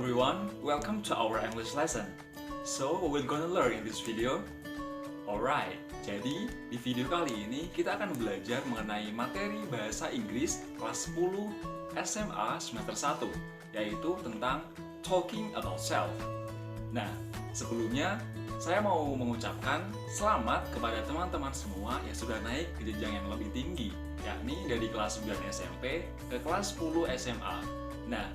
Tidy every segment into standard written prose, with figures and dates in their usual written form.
everyone, welcome to our English lesson. So, what we're gonna learn in this video? Alright, jadi di video kali ini kita akan belajar mengenai materi bahasa Inggris kelas 10 SMA semester 1, yaitu tentang talking about self. Nah, sebelumnya saya mau mengucapkan selamat kepada teman-teman semua yang sudah naik ke jenjang yang lebih tinggi, yakni dari kelas 9 SMP ke kelas 10 SMA. Nah,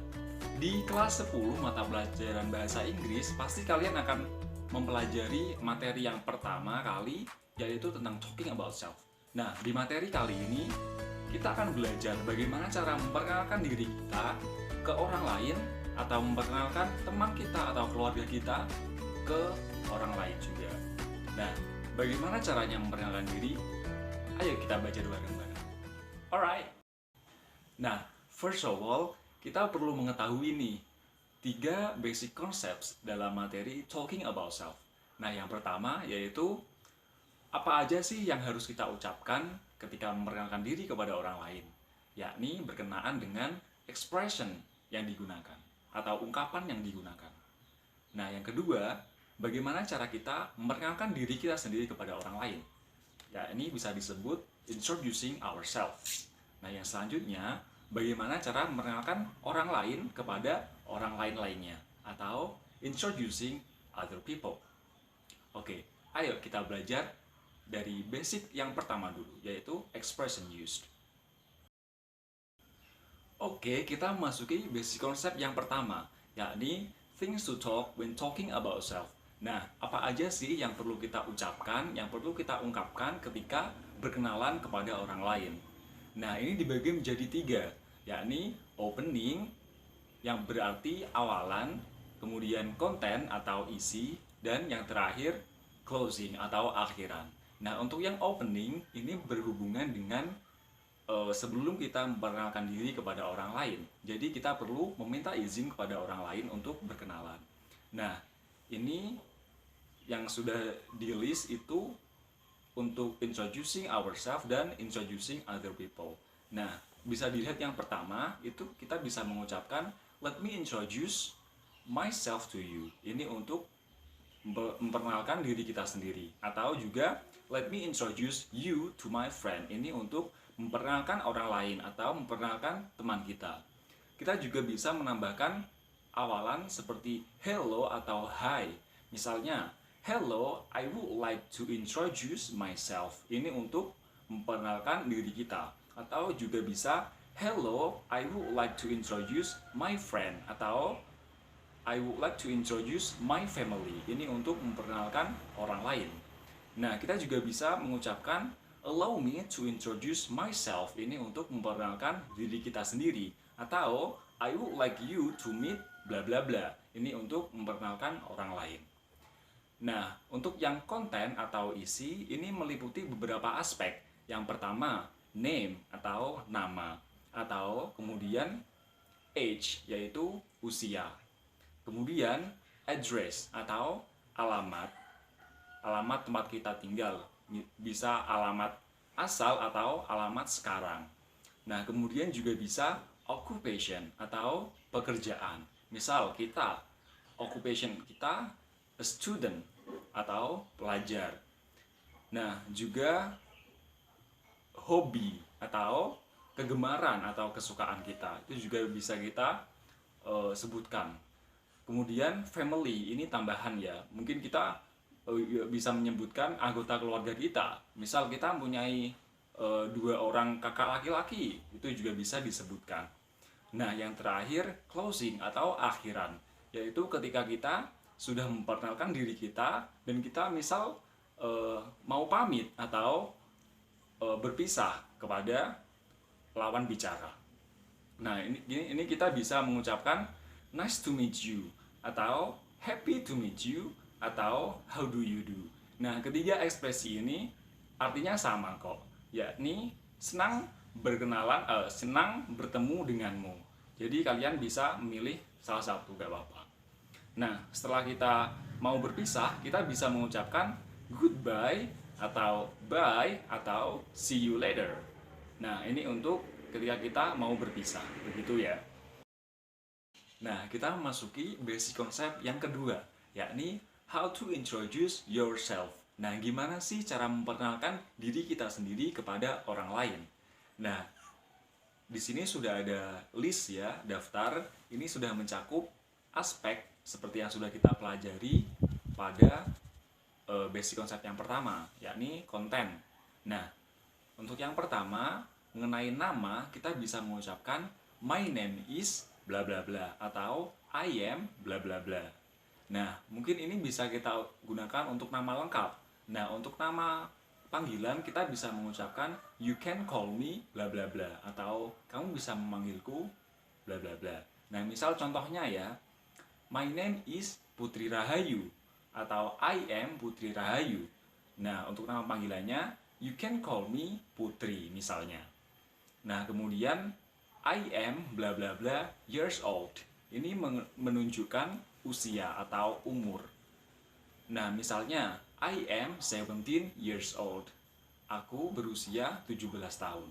di kelas 10 mata pelajaran bahasa Inggris, pasti kalian akan mempelajari materi yang pertama kali, yaitu tentang talking about self. Nah, di materi kali ini, kita akan belajar bagaimana cara memperkenalkan diri kita ke orang lain, atau memperkenalkan teman kita atau keluarga kita ke orang lain juga. Nah, bagaimana caranya memperkenalkan diri? Ayo kita baca bareng-bareng. Alright. Nah, first of all, kita perlu mengetahui nih 3 basic concepts dalam materi talking about self. Nah, yang pertama yaitu apa aja sih yang harus kita ucapkan ketika memperkenalkan diri kepada orang lain, yakni berkenaan dengan expression yang digunakan atau ungkapan yang digunakan. Nah, yang kedua, bagaimana cara kita memperkenalkan diri kita sendiri kepada orang lain, yakni bisa disebut introducing ourselves. Nah, yang selanjutnya, bagaimana cara memperkenalkan orang lain kepada orang lain lainnya, atau introducing other people. Oke, ayo kita belajar dari basic yang pertama dulu, yaitu expression used. Oke, kita memasuki basic konsep yang pertama, yakni things to talk when talking about self. Nah, apa aja sih yang perlu kita ucapkan, yang perlu kita ungkapkan ketika berkenalan kepada orang lain? Nah, ini dibagi menjadi 3, yakni opening, yang berarti awalan, kemudian konten atau isi, dan yang terakhir closing atau akhiran. Nah, untuk yang opening, ini berhubungan dengan sebelum kita memperkenalkan diri kepada orang lain. Jadi kita perlu meminta izin kepada orang lain untuk berkenalan. Nah, ini yang sudah di list itu untuk introducing ourselves dan introducing other people. Nah, bisa dilihat yang pertama, itu kita bisa mengucapkan let me introduce myself to you. Ini untuk memperkenalkan diri kita sendiri. Atau juga let me introduce you to my friend. Ini untuk memperkenalkan orang lain atau memperkenalkan teman kita. Kita juga bisa menambahkan awalan seperti hello atau hi. Misalnya, hello, I would like to introduce myself. Ini untuk memperkenalkan diri kita. Atau juga bisa, hello, I would like to introduce my friend. Atau I would like to introduce my family. Ini untuk memperkenalkan orang lain. Nah, kita juga bisa mengucapkan allow me to introduce myself. Ini untuk memperkenalkan diri kita sendiri. Atau I would like you to meet bla bla bla. Ini untuk memperkenalkan orang lain. Nah, untuk yang konten atau isi, ini meliputi beberapa aspek. Yang pertama, name atau nama. Atau kemudian age, yaitu usia. Kemudian address atau alamat. Alamat tempat kita tinggal. Bisa alamat asal atau alamat sekarang. Nah, kemudian juga bisa occupation atau pekerjaan. Misal kita, occupation kita a student atau pelajar. Nah, juga hobi atau kegemaran atau kesukaan kita. Itu juga bisa kita sebutkan. Kemudian family, ini tambahan ya. Mungkin kita bisa menyebutkan anggota keluarga kita. Misal kita mempunyai 2 orang kakak laki-laki, itu juga bisa disebutkan. Nah, yang terakhir closing atau akhiran, yaitu ketika kita sudah memperkenalkan diri kita dan kita misal mau pamit atau berpisah kepada lawan bicara. Nah, ini kita bisa mengucapkan nice to meet you atau happy to meet you atau how do you do. Nah, ketiga ekspresi ini artinya sama kok, yakni senang berkenalan, senang bertemu denganmu. Jadi kalian bisa memilih salah satu, gak apa-apa. Nah, setelah kita mau berpisah, kita bisa mengucapkan goodbye atau bye atau see you later. Nah, ini untuk ketika kita mau berpisah, begitu ya. Nah, kita memasuki basic konsep yang kedua, yakni how to introduce yourself. Nah, gimana sih cara memperkenalkan diri kita sendiri kepada orang lain? Nah, di sini sudah ada list ya, daftar. Ini sudah mencakup aspek seperti yang sudah kita pelajari pada basic konsep yang pertama, yakni konten. Nah, untuk yang pertama, mengenai nama, kita bisa mengucapkan my name is bla bla bla atau I am bla bla bla. Nah, mungkin ini bisa kita gunakan untuk nama lengkap. Nah, untuk nama panggilan kita bisa mengucapkan you can call me bla bla bla atau kamu bisa memanggilku bla bla bla. Nah, misal contohnya ya, my name is Putri Rahayu atau I am Putri Rahayu. Nah, untuk nama panggilannya you can call me Putri misalnya. Nah, kemudian I am bla bla bla years old. Ini menunjukkan usia atau umur. Nah, misalnya I am 17 years old. Aku berusia 17 tahun.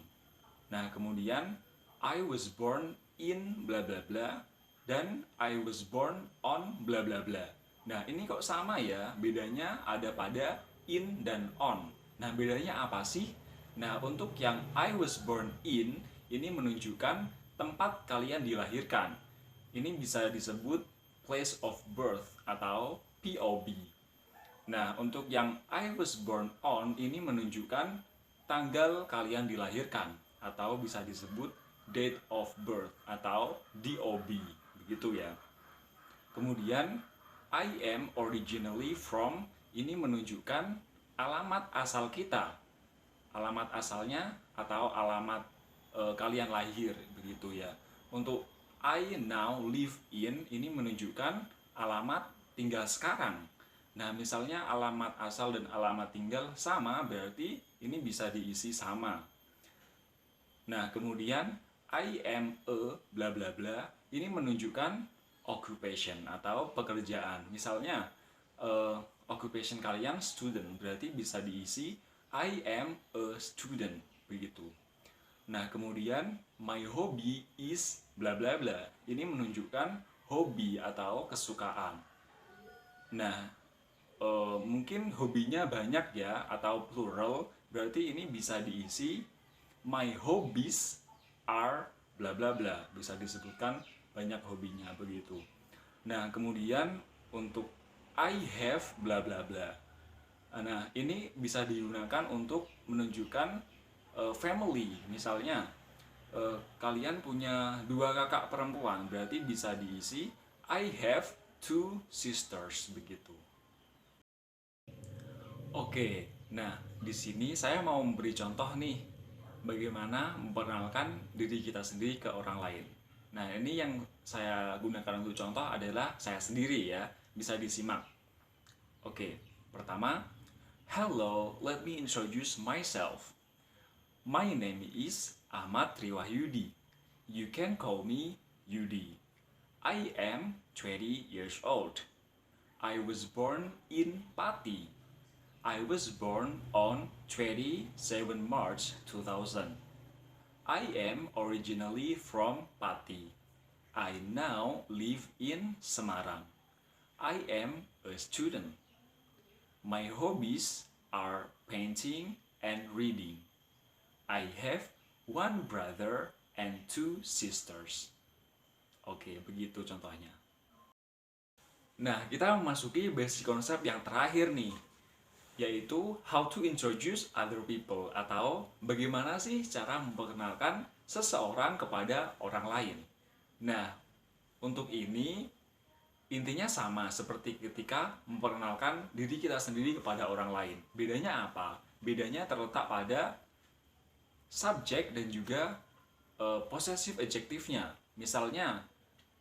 Nah, kemudian I was born in bla bla bla dan I was born on bla bla bla. Nah, ini kok sama ya? Bedanya ada pada in dan on. Nah, bedanya apa sih? Nah, untuk yang I was born in, ini menunjukkan tempat kalian dilahirkan. Ini bisa disebut place of birth atau POB. Nah, untuk yang I was born on, ini menunjukkan tanggal kalian dilahirkan atau bisa disebut date of birth atau DOB, begitu ya. Kemudian I am originally from, ini menunjukkan alamat asal kita. Alamat asalnya atau alamat kalian lahir, begitu ya. Untuk I now live in, ini menunjukkan alamat tinggal sekarang. Nah, misalnya alamat asal dan alamat tinggal sama, berarti ini bisa diisi sama. Nah, kemudian I am a bla bla bla, ini menunjukkan occupation atau pekerjaan. Misalnya occupation kalian student, berarti bisa diisi I am a student, begitu. Nah, kemudian my hobby is bla bla bla. Ini menunjukkan hobi atau kesukaan. Nah, mungkin hobinya banyak ya atau plural, berarti ini bisa diisi my hobbies are bla bla bla. Bisa disebutkan banyak hobinya, begitu. Nah, kemudian untuk I have bla bla bla. Nah, ini bisa digunakan untuk menunjukkan family. Misalnya kalian punya 2 kakak perempuan, berarti bisa diisi I have 2 sisters, begitu. Oke, nah di sini saya mau memberi contoh nih bagaimana memperkenalkan diri kita sendiri ke orang lain. Nah, ini yang saya gunakan untuk contoh adalah saya sendiri ya, bisa disimak. Oke, pertama, hello, let me introduce myself. My name is Ahmad Triwahyudi. You can call me Yudi. I am 20 years old. I was born in Pati. I was born on 27 March 2000. I am originally from Pati. I now live in Semarang. I am a student. My hobbies are painting and reading. I have 1 brother and 2 sisters. Oke, begitu contohnya. Nah, kita memasuki basic konsep yang terakhir nih, yaitu how to introduce other people atau bagaimana sih cara memperkenalkan seseorang kepada orang lain. Nah, untuk ini intinya sama seperti ketika memperkenalkan diri kita sendiri kepada orang lain. Bedanya apa? Bedanya terletak pada subjek dan juga possessive adjektifnya. Misalnya,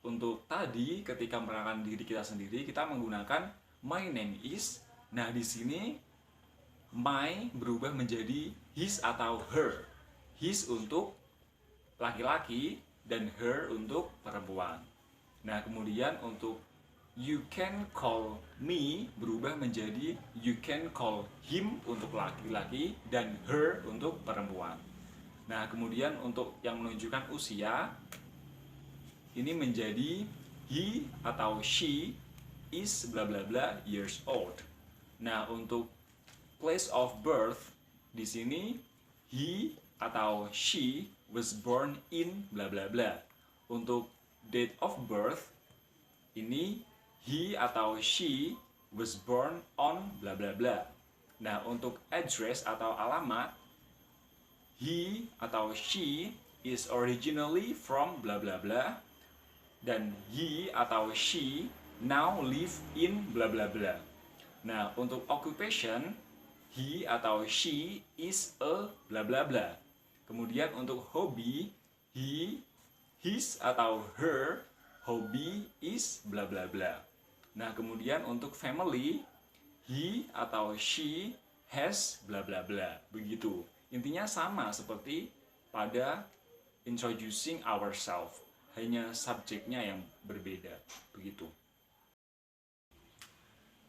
untuk tadi ketika memperkenalkan diri kita sendiri, kita menggunakan my name is. Nah, di sini my berubah menjadi his atau her. His untuk laki-laki dan her untuk perempuan. Nah, kemudian untuk you can call me berubah menjadi you can call him untuk laki-laki dan her untuk perempuan. Nah, kemudian untuk yang menunjukkan usia ini menjadi he atau she is bla bla bla years old. Nah, untuk place of birth di sini he atau she was born in bla bla bla. Untuk date of birth ini he atau she was born on bla bla bla. Nah, untuk address atau alamat he atau she is originally from bla bla bla, dan he atau she now live in bla bla bla. Nah, untuk occupation he atau she is a bla bla bla. Kemudian untuk hobi his atau her hobby is bla bla bla. Nah, kemudian untuk family he atau she has bla bla bla. Begitu. Intinya sama seperti pada introducing ourselves, hanya subjeknya yang berbeda. Begitu.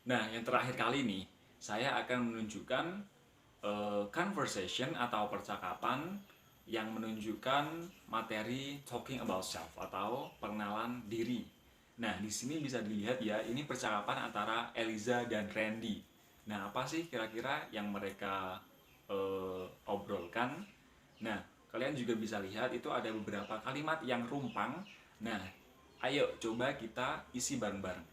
Nah, yang terakhir kali nih, saya akan menunjukkan conversation atau percakapan yang menunjukkan materi talking about self atau pengenalan diri. Nah, di sini bisa dilihat ya, ini percakapan antara Eliza dan Randy. Nah, apa sih kira-kira yang mereka obrolkan? Nah, kalian juga bisa lihat itu ada beberapa kalimat yang rumpang. Nah, ayo coba kita isi bareng-bareng.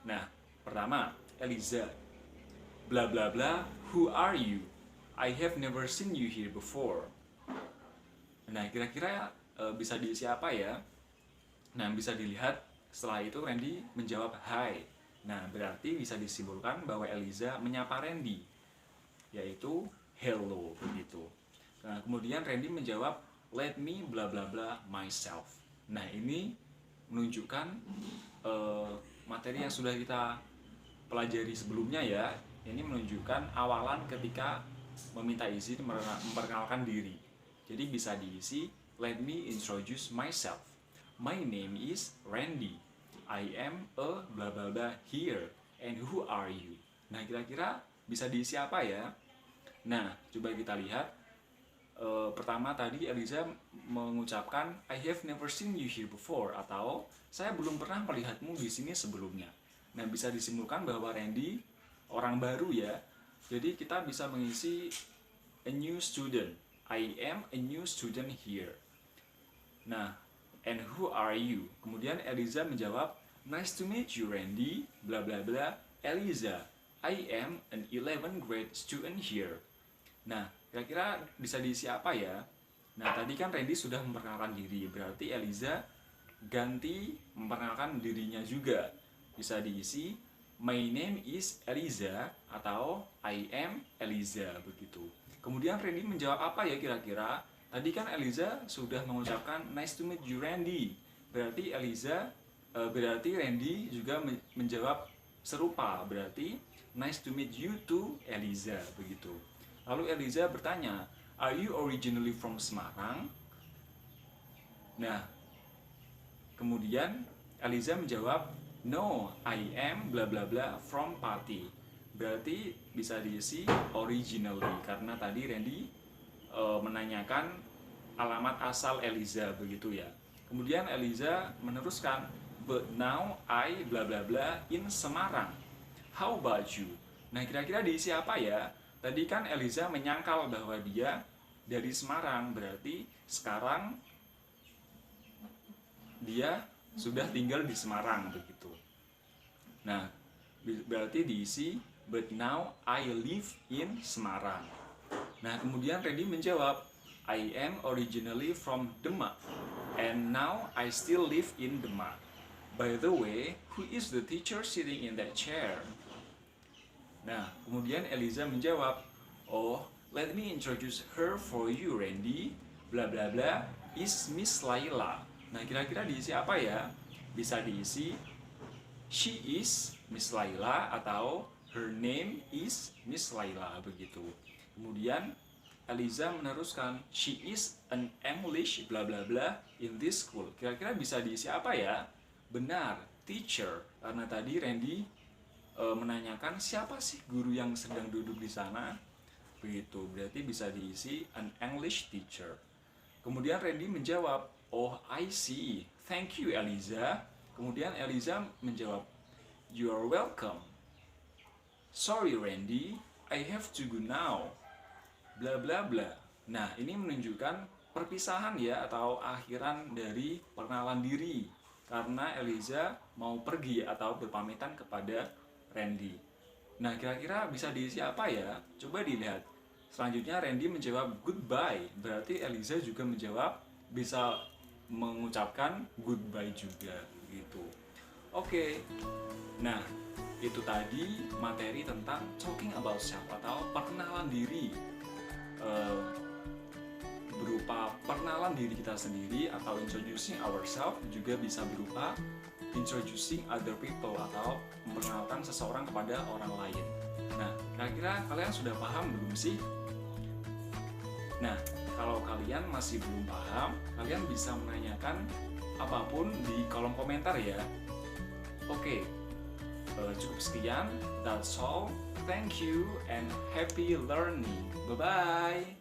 Nah, pertama, Eliza, bla bla bla, who are you? I have never seen you here before. Nah, kira-kira bisa diisi apa ya? Nah, bisa dilihat setelah itu Randy menjawab hi. Nah, berarti bisa disimpulkan bahwa Eliza menyapa Randy, yaitu hello begitu. Nah, kemudian Randy menjawab let me bla bla bla myself. Nah, ini menunjukkan materi yang sudah kita pelajari sebelumnya ya. Ini menunjukkan awalan ketika meminta izin memperkenalkan diri. Jadi bisa diisi let me introduce myself. My name is Randy. I am a bla bla bla here. And who are you? Nah, kira-kira bisa diisi apa ya? Nah, coba kita lihat. Pertama tadi Eliza mengucapkan I have never seen you here before, atau saya belum pernah melihatmu di sini sebelumnya. Nah, bisa disimpulkan bahwa Randy orang baru ya. Jadi kita bisa mengisi a new student. I am a new student here. Nah, and who are you? Kemudian Eliza menjawab nice to meet you Randy, bla bla bla. Eliza, I am an 11th grade student here. Nah, kira-kira bisa diisi apa ya? Nah, tadi kan Randy sudah memperkenalkan diri, berarti Eliza ganti memperkenalkan dirinya juga. Bisa diisi my name is Eliza atau I am Eliza begitu. Kemudian Randy menjawab apa ya kira-kira? Tadi kan Eliza sudah mengucapkan nice to meet you Randy. Berarti Randy juga menjawab serupa, berarti nice to meet you too Eliza begitu. Lalu Eliza bertanya, are you originally from Semarang? Nah, kemudian Eliza menjawab, no, I am bla bla bla from Pati. Berarti bisa diisi originally, karena tadi Randy menanyakan alamat asal Eliza begitu ya. Kemudian Eliza meneruskan, but now I bla bla bla in Semarang. How about you? Nah, kira-kira diisi apa ya? Tadi kan Eliza menyangkal bahwa dia dari Semarang, berarti sekarang dia sudah tinggal di Semarang begitu. Nah, berarti diisi but now I live in Semarang. Nah, kemudian Randy menjawab I am originally from Demak and now I still live in Demak. By the way, who is the teacher sitting in that chair? Nah, kemudian Eliza menjawab, oh, let me introduce her for you, Randy. Bla bla bla, is Miss Laila. Nah, kira-kira diisi apa ya? Bisa diisi she is Miss Laila atau her name is Miss Laila begitu. Kemudian Eliza meneruskan, she is an English bla bla bla in this school. Kira-kira bisa diisi apa ya? Benar, teacher. Karena tadi Randy menanyakan siapa sih guru yang sedang duduk di sana begitu, berarti bisa diisi an English teacher. Kemudian Randy menjawab, oh I see, thank you Eliza. Kemudian Eliza menjawab, you're welcome. Sorry Randy, I have to go now. Bla bla bla. Nah, ini menunjukkan perpisahan ya, atau akhiran dari perkenalan diri, karena Eliza mau pergi atau berpamitan kepada Randy. Nah, kira-kira bisa diisi apa ya? Coba dilihat. Selanjutnya Randy menjawab goodbye, berarti Eliza juga menjawab, bisa mengucapkan goodbye juga gitu. Oke. Nah, itu tadi materi tentang talking about self atau perkenalan diri. Berupa perkenalan diri kita sendiri atau introducing ourselves, juga bisa berupa introducing other people atau memperkenalkan seseorang kepada orang lain. Nah, kira-kira kalian sudah paham belum sih? Nah, kalau kalian masih belum paham, kalian bisa menanyakan apapun di kolom komentar ya. Oke, cukup sekian. That's all. Thank you and happy learning. Bye-bye.